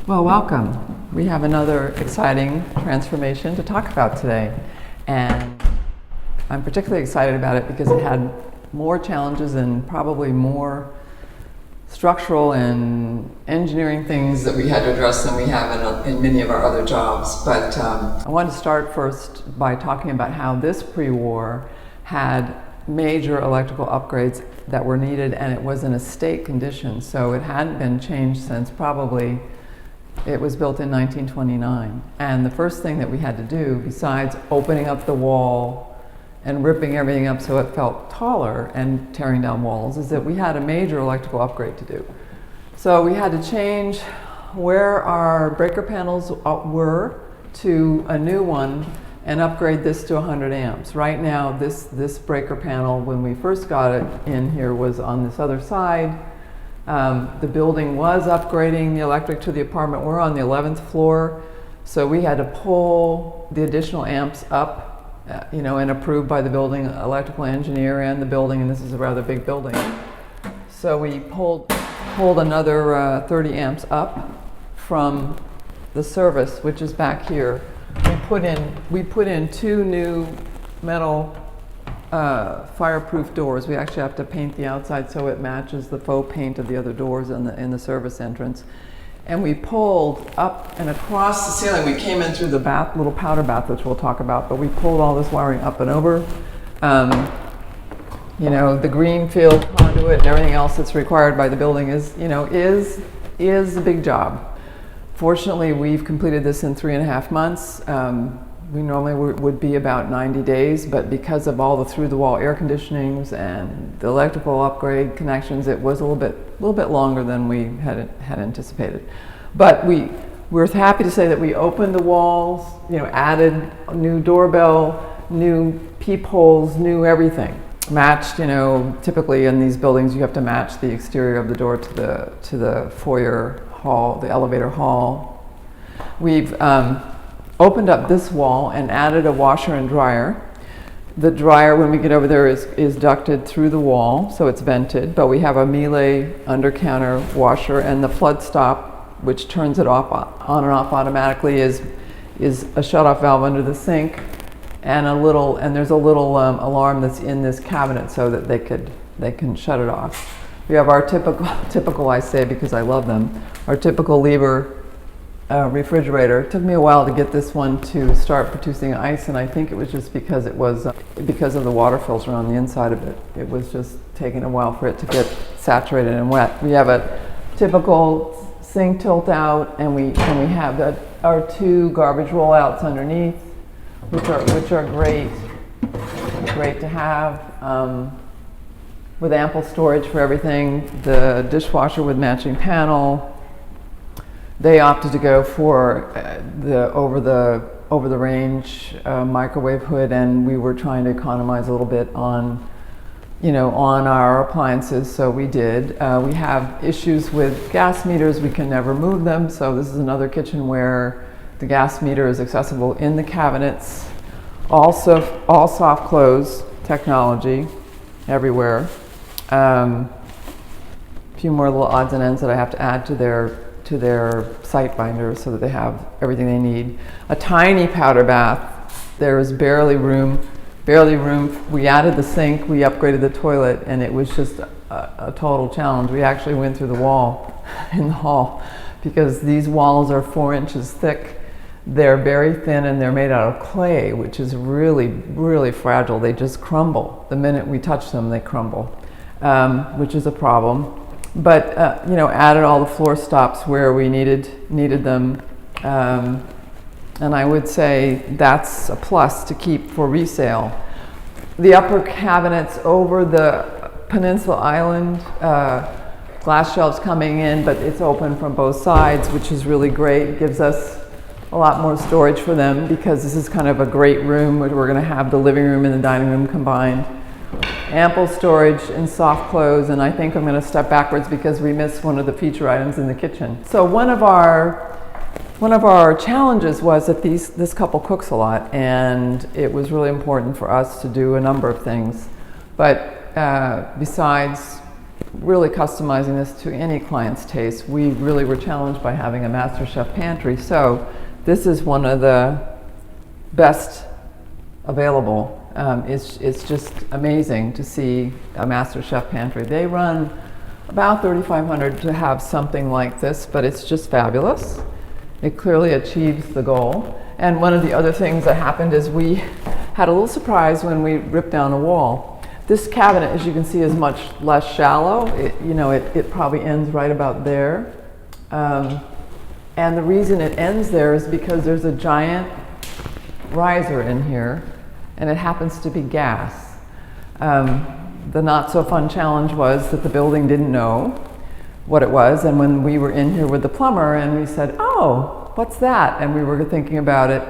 Well, welcome. We have another exciting transformation to talk about today. And I'm particularly excited about it because it had more challenges and probably more structural and engineering things that we had to address than we have in many of our other jobs. But I want to start first by talking about how this pre-war had major electrical upgrades that were needed, and it was in a state condition, so it hadn't been changed since probably, it was built in 1929. And the first thing that we had to do, besides opening up the wall and ripping everything up so it felt taller and tearing down walls, is that we had a major electrical upgrade to do. So we had to change where our breaker panels were to a new one and upgrade this to 100 amps. Right now, this breaker panel, when we first got it in here, was on this other side. The building was upgrading the electric to the apartment. We're on the 11th floor, so we had to pull the additional amps up, and approved by the building electrical engineer and the building, and this is a rather big building. So we pulled another 30 amps up from the service, which is back here. We put in two new metal fireproof doors. We actually have to paint the outside so it matches the faux paint of the other doors in the service entrance. And we pulled up and across the ceiling. We came in through the bath, little powder bath, which we'll talk about, but we pulled all this wiring up and over. The greenfield conduit and everything else that's required by the building is a big job. Fortunately, we've completed this in 3.5 months. We normally would be about 90 days, but because of all the through-the-wall air conditionings and the electrical upgrade connections, it was a little bit longer than we had anticipated. But we're happy to say that we opened the walls, added a new doorbell, new peepholes, new everything. Matched, typically in these buildings you have to match the exterior of the door to the foyer hall, the elevator hall. We've opened up this wall and added a washer and dryer. The dryer, when we get over there, is ducted through the wall, so it's vented, but we have a Miele under-counter washer, and the flood stop, which turns it off on and off automatically, is a shut-off valve under the sink, and there's a little alarm that's in this cabinet so that they can shut it off. We have our typical, I say because I love them, our typical Lieber refrigerator. It took me a while to get this one to start producing ice, and I think it was just because because of the water filter on the inside of it. It was just taking a while for it to get saturated and wet. We have a typical sink tilt out, and we have our two garbage rollouts underneath, which are great to have. With ample storage for everything. The dishwasher with matching panel. They opted to go for the over the range microwave hood, and we were trying to economize a little bit on our appliances, so we did. We have issues with gas meters. We can never move them, so this is another kitchen where the gas meter is accessible in the cabinets. Also, all soft close technology everywhere. A few more little odds and ends that I have to add to their site binders so that they have everything they need. A tiny powder bath. There is barely room. We added the sink, we upgraded the toilet, and it was just a total challenge. We actually went through the wall in the hall because these walls are 4 inches thick. They're very thin, and they're made out of clay, which is really, really fragile. They just crumble. The minute we touch them, they crumble, which is a problem. But added all the floor stops where we needed them, and I would say that's a plus to keep for resale. The upper cabinets over the peninsula island, glass shelves coming in, but it's open from both sides, which is really great. It gives us a lot more storage for them because this is kind of a great room where we're going to have the living room and the dining room combined. Ample storage in soft close, and I think I'm going to step backwards because we missed one of the feature items in the kitchen. So one of our challenges was that this couple cooks a lot, and it was really important for us to do a number of things. But besides really customizing this to any client's taste. We really were challenged by having a master chef pantry, so this is one of the best available. It's just amazing to see a master chef pantry. They run about $3,500 to have something like this, but it's just fabulous. It clearly achieves the goal. And one of the other things that happened is we had a little surprise when we ripped down a wall. This cabinet, as you can see, is much less shallow. It probably ends right about there. And the reason it ends there is because there's a giant riser in here, and it happens to be gas. The not so fun challenge was that the building didn't know what it was, and when we were in here with the plumber and we said, oh, what's that? And we were thinking about it,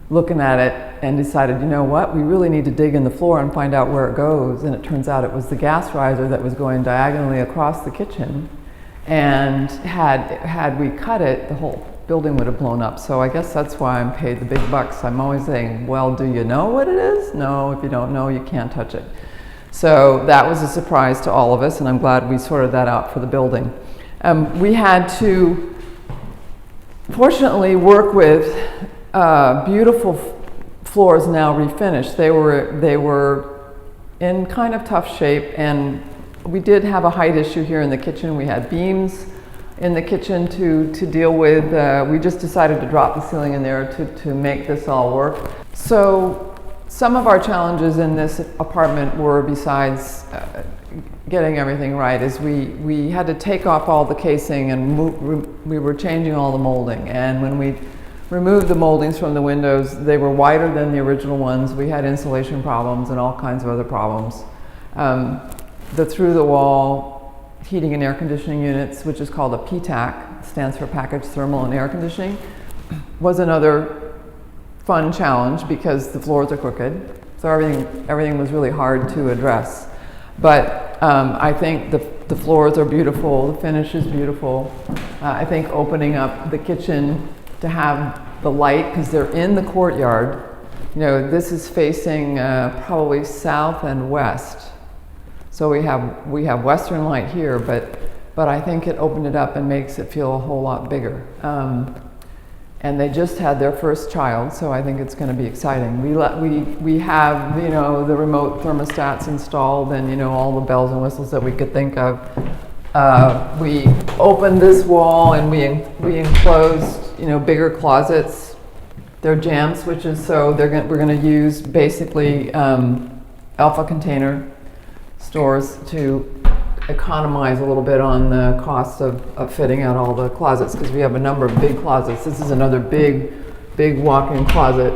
looking at it, and decided, you know what, we really need to dig in the floor and find out where it goes. And it turns out it was the gas riser that was going diagonally across the kitchen, and had we cut it, the whole building would have blown up. So I guess that's why I'm paid the big bucks. I'm always saying, well, do you know what it is? No, if you don't know, you can't touch it. So that was a surprise to all of us, and I'm glad we sorted that out for the building. We had to, fortunately, work with beautiful floors now refinished. They were in kind of tough shape, and we did have a height issue here in the kitchen. We had beams in the kitchen to deal with. We just decided to drop the ceiling in there to make this all work. So some of our challenges in this apartment were, besides getting everything right, is we had to take off all the casing and we were changing all the molding. And when we removed the moldings from the windows, they were wider than the original ones. We had insulation problems and all kinds of other problems. The through-the-wall heating and air conditioning units, which is called a PTAC, stands for Package Thermal and Air Conditioning, was another fun challenge because the floors are crooked. So everything was really hard to address. But I think the floors are beautiful, the finish is beautiful. I think opening up the kitchen to have the light, because they're in the courtyard. You know, this is facing probably south and west. So we have western light here, but I think it opened it up and makes it feel a whole lot bigger. And they just had their first child, so I think it's going to be exciting. We have, you know, the remote thermostats installed, and, you know, all the bells and whistles that we could think of. We opened this wall and we enclosed, you know, bigger closets. They're jam switches, so we're going to use basically alpha container stores to economize a little bit on the cost of fitting out all the closets, because we have a number of big closets. This is another big walk-in closet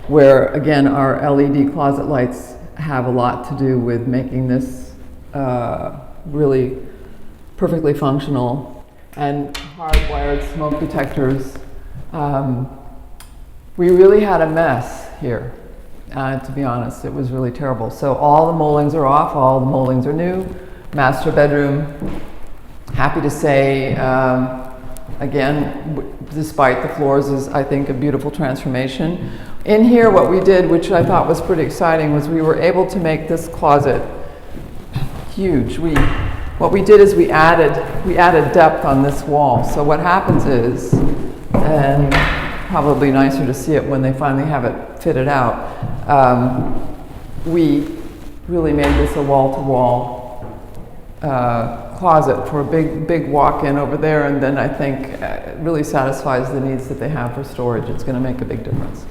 where, again, our LED closet lights have a lot to do with making this really perfectly functional. And hardwired smoke detectors. We really had a mess here. To be honest, it was really terrible. So all the moldings are off, all the moldings are new. Master bedroom, happy to say, again, despite the floors, is, I think, a beautiful transformation. In here, what we did, which I thought was pretty exciting, was we were able to make this closet huge. What we did is we added depth on this wall. So what happens is, and probably nicer to see it when they finally have it fitted out, we really made this a wall-to-wall closet for a big walk-in over there, and then I think it really satisfies the needs that they have for storage. It's going to make a big difference.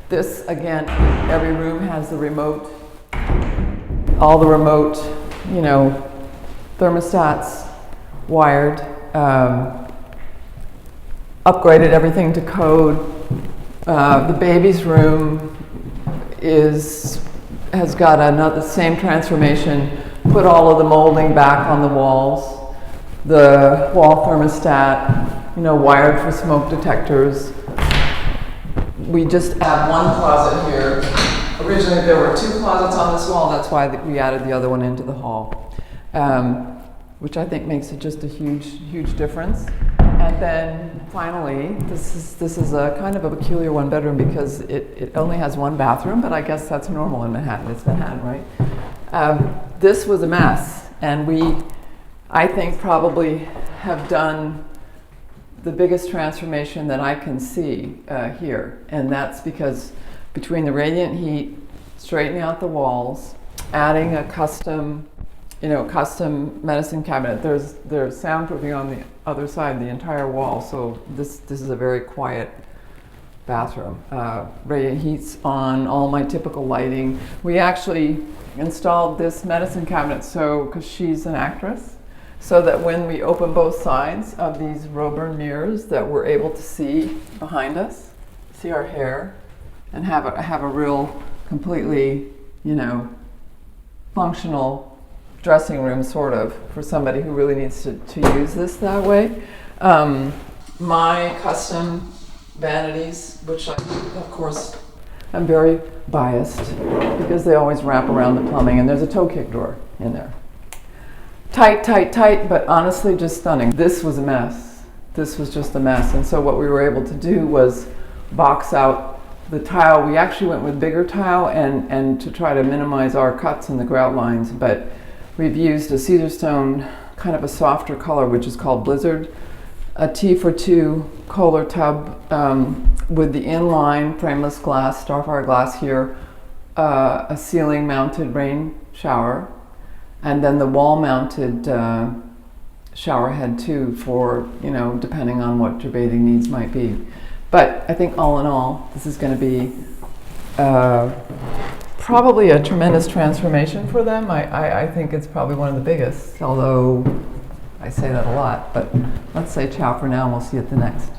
This, again, every room has the remote, all the remote, you know, thermostats wired, upgraded everything to code. The baby's room has got the same transformation. Put all of the molding back on the walls. The wall thermostat, you know, wired for smoke detectors. We just have one closet here. Originally there were two closets on this wall. That's why we added the other one into the hall, which I think makes it just a huge difference. And then finally, this is a kind of a peculiar one bedroom because it only has one bathroom, but I guess that's normal in Manhattan. It's Manhattan, right? This was a mess, and I think probably have done the biggest transformation that I can see here. And that's because between the radiant heat, straightening out the walls, adding a custom medicine cabinet. There's soundproofing on the other side, the entire wall. So this is a very quiet bathroom. Radiant heat's on, all my typical lighting. We actually installed this medicine cabinet because she's an actress, so that when we open both sides of these Roburn mirrors, that we're able to see behind us, see our hair, and have a real completely, functional dressing room, sort of, for somebody who really needs to use this that way. My custom vanities, which of course I'm very biased because they always wrap around the plumbing, and there's a toe kick drawer in there. Tight, but honestly just stunning. This was a mess. This was just a mess. And so what we were able to do was box out the tile. We actually went with bigger tile and to try to minimize our cuts in the grout lines, but we've used a cedar stone, kind of a softer color, which is called Blizzard, a T-for-2 Kohler tub with the inline frameless glass, Starfire glass here, a ceiling mounted rain shower, and then the wall mounted shower head too for, depending on what your bathing needs might be. But I think all in all, this is going to be probably a tremendous transformation for them. I think it's probably one of the biggest, although I say that a lot. But let's say ciao for now, and we'll see you at the next.